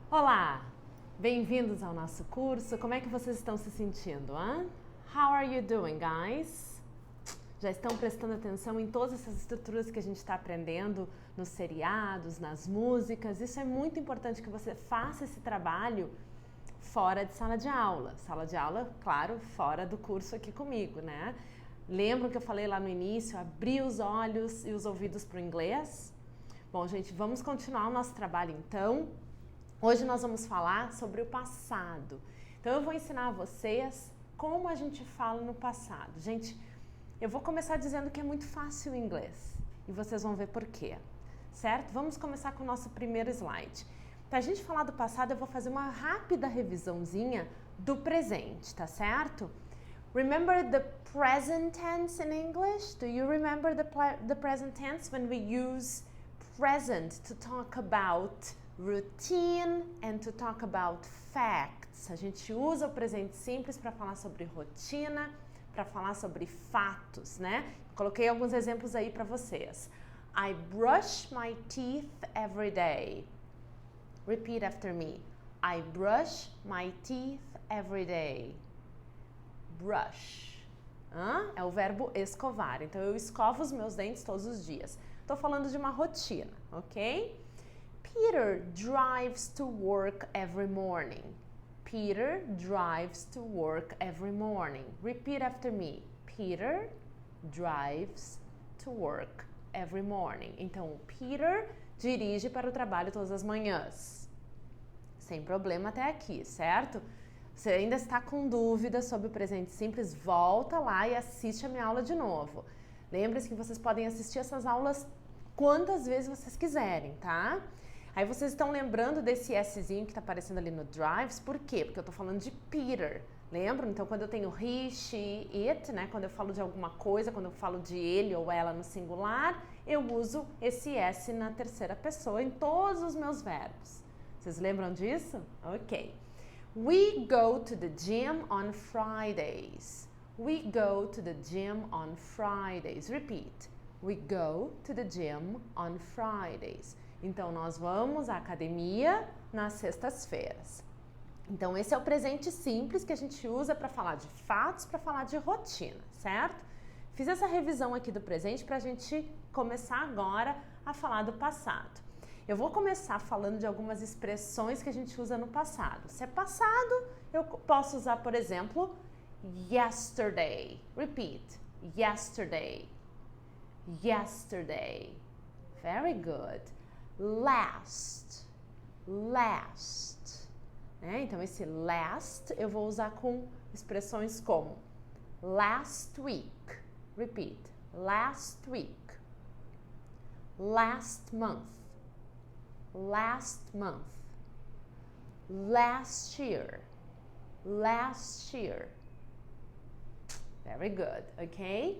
Olá! Bem-vindos ao nosso curso. Como é que vocês estão se sentindo, hein? How are you doing, guys? Já estão prestando atenção em todas essas estruturas que a gente está aprendendo nos seriados, nas músicas? Isso é muito importante que você faça esse trabalho fora de sala de aula. Sala de aula, claro, fora do curso aqui comigo, né? Lembram que eu falei lá no início, abrir os olhos e os ouvidos para o inglês? Bom, gente, vamos continuar o nosso trabalho então. Hoje nós vamos falar sobre o passado. Então eu vou ensinar a vocês como a gente fala no passado. Gente, eu vou começar dizendo que é muito fácil o inglês e vocês vão ver por quê, certo? Vamos começar com o nosso primeiro slide. Para a gente falar do passado, eu vou fazer uma rápida revisãozinha do presente, tá certo? Remember the present tense in English? Do you remember the present tense when we use present to talk about routine and to talk about facts? A gente usa o presente simples para falar sobre rotina, para falar sobre fatos, né? Coloquei alguns exemplos aí para vocês. I brush my teeth every day. Repeat after me. I brush my teeth every day. Brush. É o verbo escovar. Então, eu escovo os meus dentes todos os dias. Estou falando de uma rotina, ok? Peter drives to work every morning. Peter drives to work every morning. Repeat after me. Peter drives to work every morning. Então, o Peter dirige para o trabalho todas as manhãs. Sem problema até aqui, certo? Você ainda está com dúvidas sobre o presente simples? Volta lá e assiste a minha aula de novo. Lembre-se que vocês podem assistir essas aulas quantas vezes vocês quiserem, tá? Aí vocês estão lembrando desse Szinho que está aparecendo ali no Drives, por quê? Porque eu estou falando de Peter, lembram? Então, quando eu tenho he, she, it, né? Quando eu falo de alguma coisa, quando eu falo de ele ou ela no singular, eu uso esse S na terceira pessoa em todos os meus verbos. Vocês lembram disso? Ok. We go to the gym on Fridays. We go to the gym on Fridays. Repeat. We go to the gym on Fridays. Então, nós vamos à academia nas sextas-feiras. Então, esse é o presente simples que a gente usa para falar de fatos, para falar de rotina, certo? Fiz essa revisão aqui do presente para a gente começar agora a falar do passado. Eu vou começar falando de algumas expressões que a gente usa no passado. Se é passado, eu posso usar, por exemplo, yesterday. Repeat. Yesterday. Yesterday. Very good. Last. Last. Então, esse last eu vou usar com expressões como last week. Repeat. Last week. Last month. Last month. Last year. Last year. Very good, ok?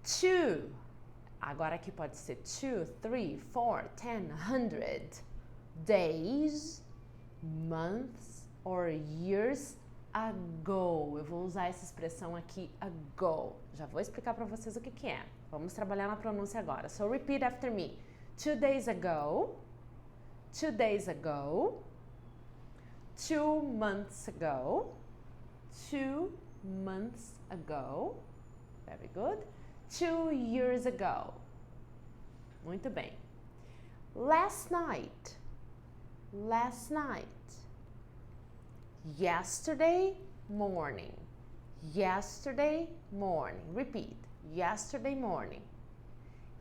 To. Agora aqui pode ser 2, 3, 4, 10, 100 days, months or years ago. Eu vou usar essa expressão aqui, ago. Já vou explicar para vocês o que é. Vamos trabalhar na pronúncia agora. So repeat after me. 2 days ago. 2 days ago. 2 months ago. 2 months ago. Very good. 2 years ago. Muito bem. Last night. Last night. Yesterday morning. Yesterday morning. Repeat. Yesterday morning.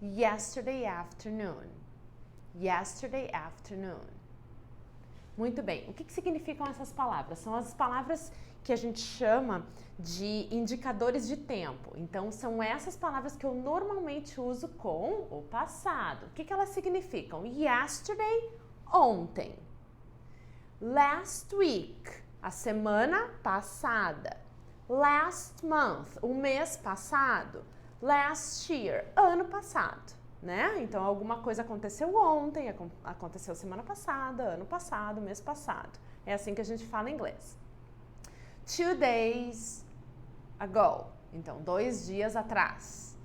Yesterday afternoon. Yesterday afternoon. Muito bem. O que significam essas palavras? São as palavras que a gente chama de indicadores de tempo. Então, são essas palavras que eu normalmente uso com o passado. O que elas significam? Yesterday, ontem. Last week, a semana passada. Last month, o mês passado. Last year, ano passado. Né? Então, alguma coisa aconteceu ontem, aconteceu semana passada, ano passado, mês passado. É assim que a gente fala em inglês. 2 days ago. Então, 2 dias atrás.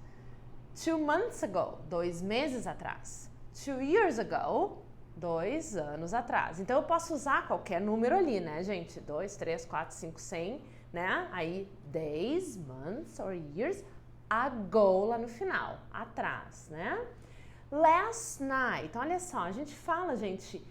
2 months ago. 2 meses atrás. 2 years ago. 2 anos atrás. Então, eu posso usar qualquer número ali, né, gente? 2, 3, 4, 5, 100, né? Aí, days, months or years ago lá no final, atrás, né? Last night, olha só, a gente fala, gente,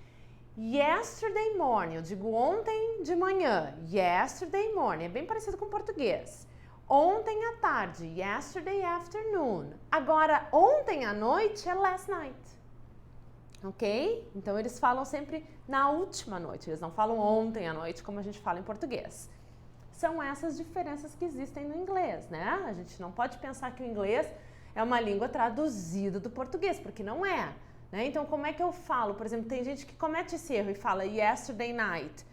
yesterday morning, eu digo ontem de manhã, yesterday morning, é bem parecido com o português. Ontem à tarde, yesterday afternoon. Agora, ontem à noite é last night. Ok? Então, eles falam sempre na última noite, eles não falam ontem à noite, como a gente fala em português. São essas diferenças que existem no inglês, né? A gente não pode pensar que o inglês é uma língua traduzida do português, porque não é, né? Então, como é que eu falo? Por exemplo, tem gente que comete esse erro e fala yesterday night.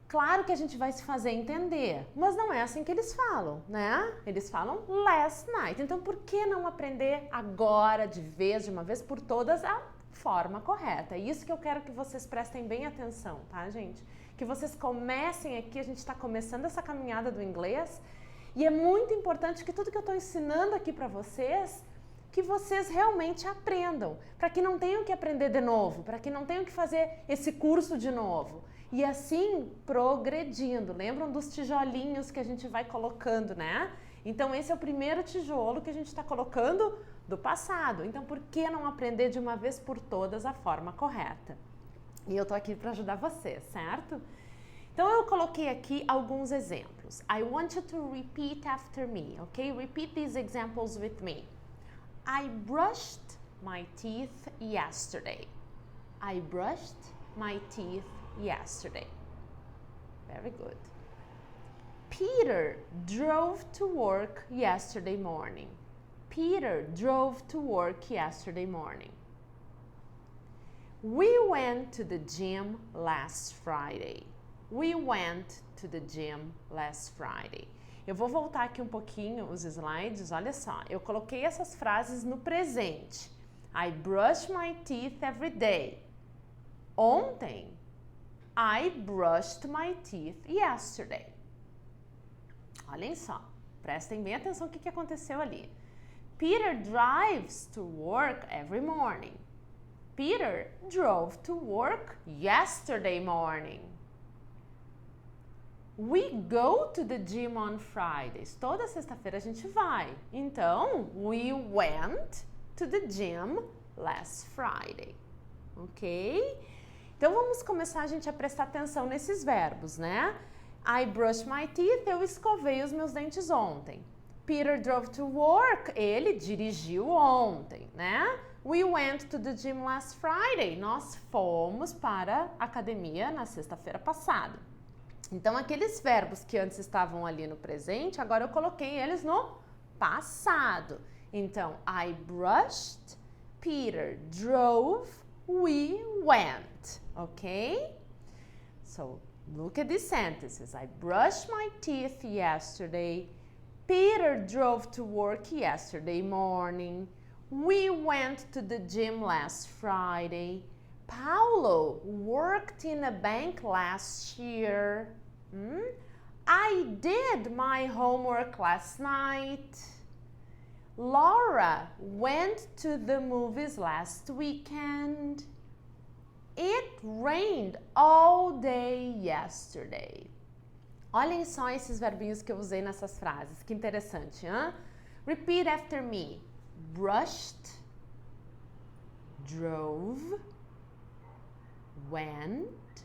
Claro que a gente vai se fazer entender, mas não é assim que eles falam, né? Eles falam last night. Então, por que não aprender agora, de uma vez por todas, a forma correta? É isso que eu quero que vocês prestem bem atenção, tá, gente? Que vocês comecem aqui, a gente está começando essa caminhada do inglês, e é muito importante que tudo que eu estou ensinando aqui para vocês, que vocês realmente aprendam, para que não tenham que aprender de novo, para que não tenham que fazer esse curso de novo. E assim, progredindo. Lembram dos tijolinhos que a gente vai colocando, né? Então, esse é o primeiro tijolo que a gente está colocando do passado. Então, por que não aprender de uma vez por todas a forma correta? E eu tô aqui para ajudar você, certo? Então, eu coloquei aqui alguns exemplos. I want you to repeat after me, ok? Repeat these examples with me. I brushed my teeth yesterday. I brushed my teeth yesterday. Very good. Peter drove to work yesterday morning. Peter drove to work yesterday morning. We went to the gym last Friday. We went to the gym last Friday. Eu vou voltar aqui um pouquinho os slides, olha só. Eu coloquei essas frases no presente. I brush my teeth every day. Ontem, I brushed my teeth yesterday. Olhem só, prestem bem atenção o que aconteceu ali. Peter drives to work every morning. Peter drove to work yesterday morning. We go to the gym on Fridays. Toda sexta-feira a gente vai. Então, we went to the gym last Friday. Ok? Então, vamos começar a gente a prestar atenção nesses verbos, né? I brushed my teeth, eu escovei os meus dentes ontem. Peter drove to work, ele dirigiu ontem, né? We went to the gym last Friday, nós fomos para a academia na sexta-feira passada. Então, aqueles verbos que antes estavam ali no presente, agora eu coloquei eles no passado. Então, I brushed, Peter drove, we went, ok? So, look at these sentences. I brushed my teeth yesterday. Peter drove to work yesterday morning. We went to the gym last Friday. Paulo worked in a bank last year. I did my homework last night. Laura went to the movies last weekend. It rained all day yesterday. Olhem só esses verbinhos que eu usei nessas frases. Que interessante, hein? Repeat after me. Brushed, drove, went,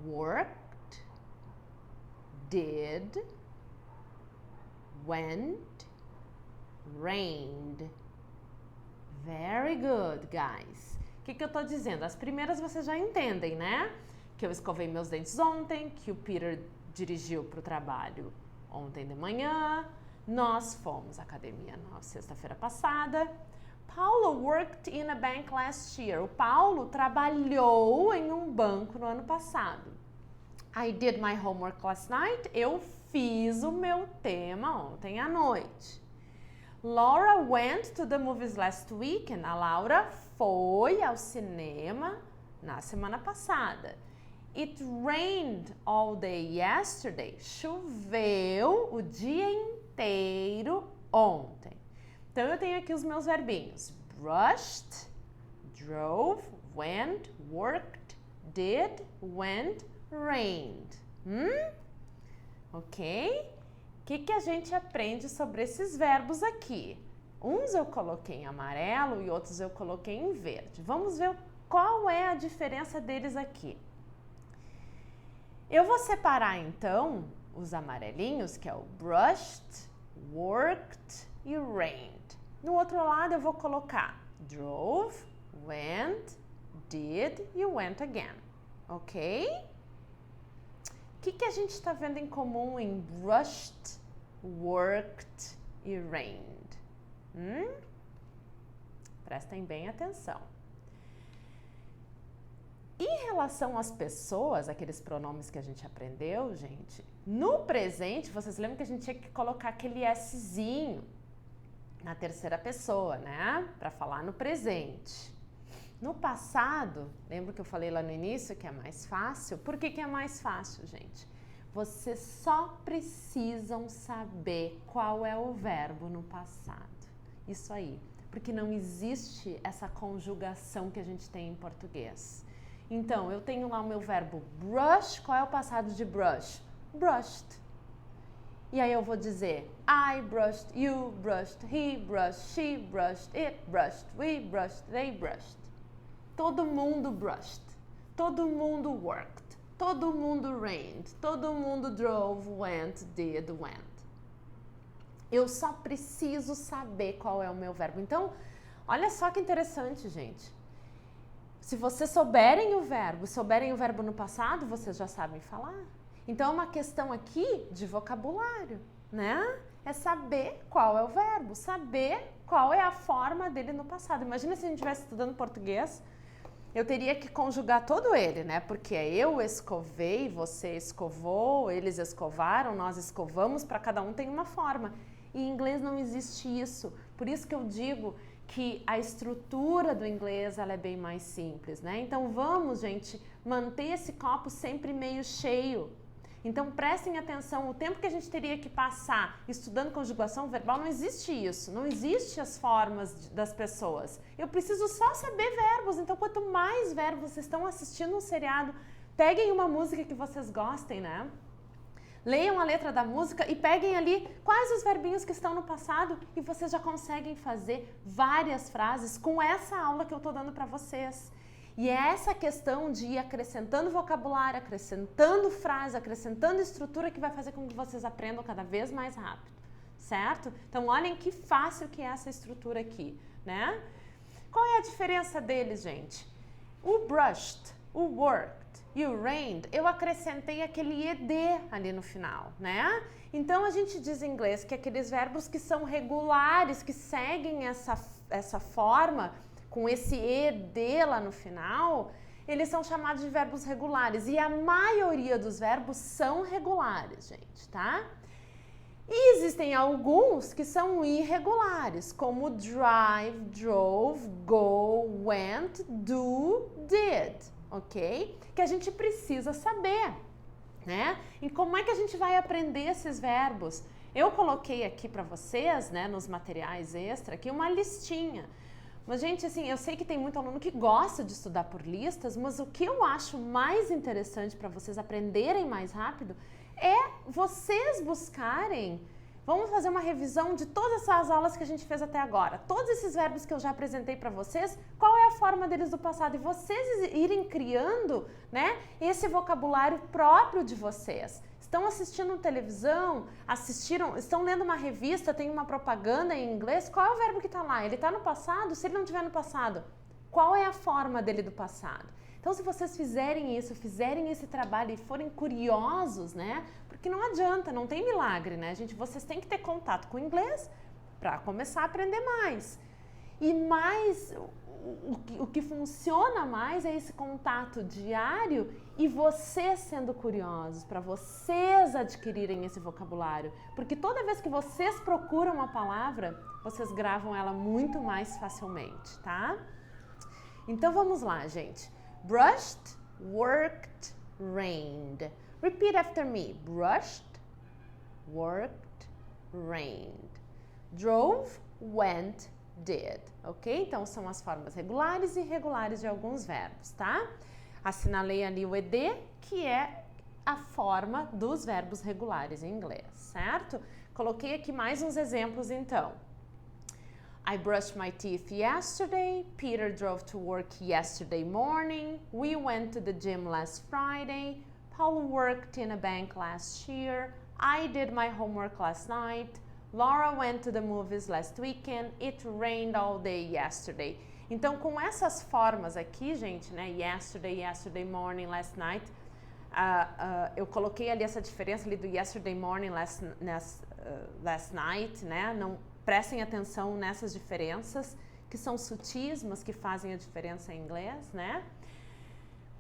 worked, did, went, rained. Very good, guys. O que eu tô dizendo? As primeiras vocês já entendem, né? Que eu escovei meus dentes ontem, que o Peter dirigiu para o trabalho ontem de manhã. Nós fomos à academia na sexta-feira passada. Paulo worked in a bank last year. O Paulo trabalhou em um banco no ano passado. I did my homework last night. Eu fiz o meu tema ontem à noite. Laura went to the movies last weekend. A Laura foi ao cinema na semana passada. It rained all day yesterday. Choveu o dia inteiro ontem. Então, eu tenho aqui os meus verbinhos. Brushed, Drove, went, worked, did, went, rained. Ok? O que a gente aprende sobre esses verbos aqui? Uns eu coloquei em amarelo e outros eu coloquei em verde. Vamos ver qual é a diferença deles aqui. Eu vou separar então os amarelinhos, que é o brushed, worked e rained. No outro lado eu vou colocar drove, went, did e went again. Ok? O que a gente está vendo em comum em brushed, worked e rained? Prestem bem atenção. Em relação às pessoas, aqueles pronomes que a gente aprendeu, gente, no presente, vocês lembram que a gente tinha que colocar aquele Szinho na terceira pessoa, né? Para falar no presente. No passado, lembra que eu falei lá no início que é mais fácil? Por que é mais fácil, gente? Vocês só precisam saber qual é o verbo no passado. Isso aí, porque não existe essa conjugação que a gente tem em português. Então, eu tenho lá o meu verbo brush. Qual é o passado de brush? Brushed. E aí eu vou dizer I brushed, you brushed, he brushed, she brushed, it brushed, we brushed, they brushed. Todo mundo brushed, todo mundo worked, todo mundo rained, todo mundo drove, went, did, went. Eu só preciso saber qual é o meu verbo. Então, olha só que interessante, gente. Se vocês souberem o verbo no passado, vocês já sabem falar. Então, é uma questão aqui de vocabulário, né? É saber qual é o verbo, saber qual é a forma dele no passado. Imagina se a gente estivesse estudando português, eu teria que conjugar todo ele, né? Porque eu escovei, você escovou, eles escovaram, nós escovamos, para cada um tem uma forma. E em inglês não existe isso. Por isso que eu digo que a estrutura do inglês ela é bem mais simples, né? Então vamos, gente, manter esse copo sempre meio cheio. Então prestem atenção, o tempo que a gente teria que passar estudando conjugação verbal, não existe isso, não existe as formas das pessoas. Eu preciso só saber verbos, então quanto mais verbos vocês estão assistindo um seriado, peguem uma música que vocês gostem, né? Leiam a letra da música e peguem ali quais os verbinhos que estão no passado e vocês já conseguem fazer várias frases com essa aula que eu estou dando para vocês. E é essa questão de ir acrescentando vocabulário, acrescentando frase, acrescentando estrutura que vai fazer com que vocês aprendam cada vez mais rápido, certo? Então olhem que fácil que é essa estrutura aqui, né? Qual é a diferença deles, gente? O brushed, o worked e o rained, eu acrescentei aquele ed ali no final, né? Então a gente diz em inglês que aqueles verbos que são regulares, que seguem essa forma, com esse ed lá no final, eles são chamados de verbos regulares. E a maioria dos verbos são regulares, gente, tá? E existem alguns que são irregulares, como drive, drove, go, went, do, did, ok? Que a gente precisa saber, né? E como é que a gente vai aprender esses verbos? Eu coloquei aqui para vocês, né, nos materiais extra, aqui uma listinha. Mas, gente, assim, eu sei que tem muito aluno que gosta de estudar por listas, mas o que eu acho mais interessante para vocês aprenderem mais rápido é vocês buscarem. Vamos fazer uma revisão de todas essas aulas que a gente fez até agora. Todos esses verbos que eu já apresentei para vocês, qual é a forma deles do passado? E vocês irem criando, né, esse vocabulário próprio de vocês. Estão assistindo televisão, estão lendo uma revista, tem uma propaganda em inglês, qual é o verbo que está lá? Ele está no passado? Se ele não estiver no passado, qual é a forma dele do passado? Então, se vocês fizerem isso, fizerem esse trabalho e forem curiosos, né? Porque não adianta, não tem milagre, né, gente? Vocês têm que ter contato com o inglês para começar a aprender mais. E mais, o que funciona mais é esse contato diário e vocês sendo curiosos, para vocês adquirirem esse vocabulário. Porque toda vez que vocês procuram uma palavra, vocês gravam ela muito mais facilmente, tá? Então vamos lá, gente. Brushed, worked, rained. Repeat after me. Brushed, worked, rained. Drove, went, did, ok? Então, são as formas regulares e irregulares de alguns verbos, tá? Assinalei ali o ed, que é a forma dos verbos regulares em inglês, certo? Coloquei aqui mais uns exemplos, então. I brushed my teeth yesterday. Peter drove to work yesterday morning. We went to the gym last Friday. Paul worked in a bank last year. I did my homework last night. Laura went to the movies last weekend. It rained all day yesterday. Então, com essas formas aqui, gente, né? Yesterday, yesterday morning, last night. Eu coloquei ali essa diferença ali do yesterday morning, last night, né? Não prestem atenção nessas diferenças, que são sutis, mas que fazem a diferença em inglês, né?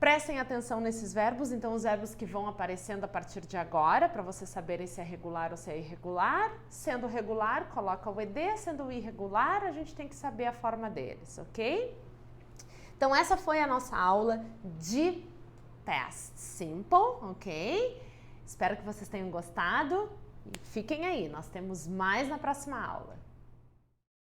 Prestem atenção nesses verbos, então os verbos que vão aparecendo a partir de agora, para vocês saberem se é regular ou se é irregular. Sendo regular, coloca o ed, sendo irregular, a gente tem que saber a forma deles, ok? Então essa foi a nossa aula de Past Simple, ok? Espero que vocês tenham gostado e fiquem aí, nós temos mais na próxima aula.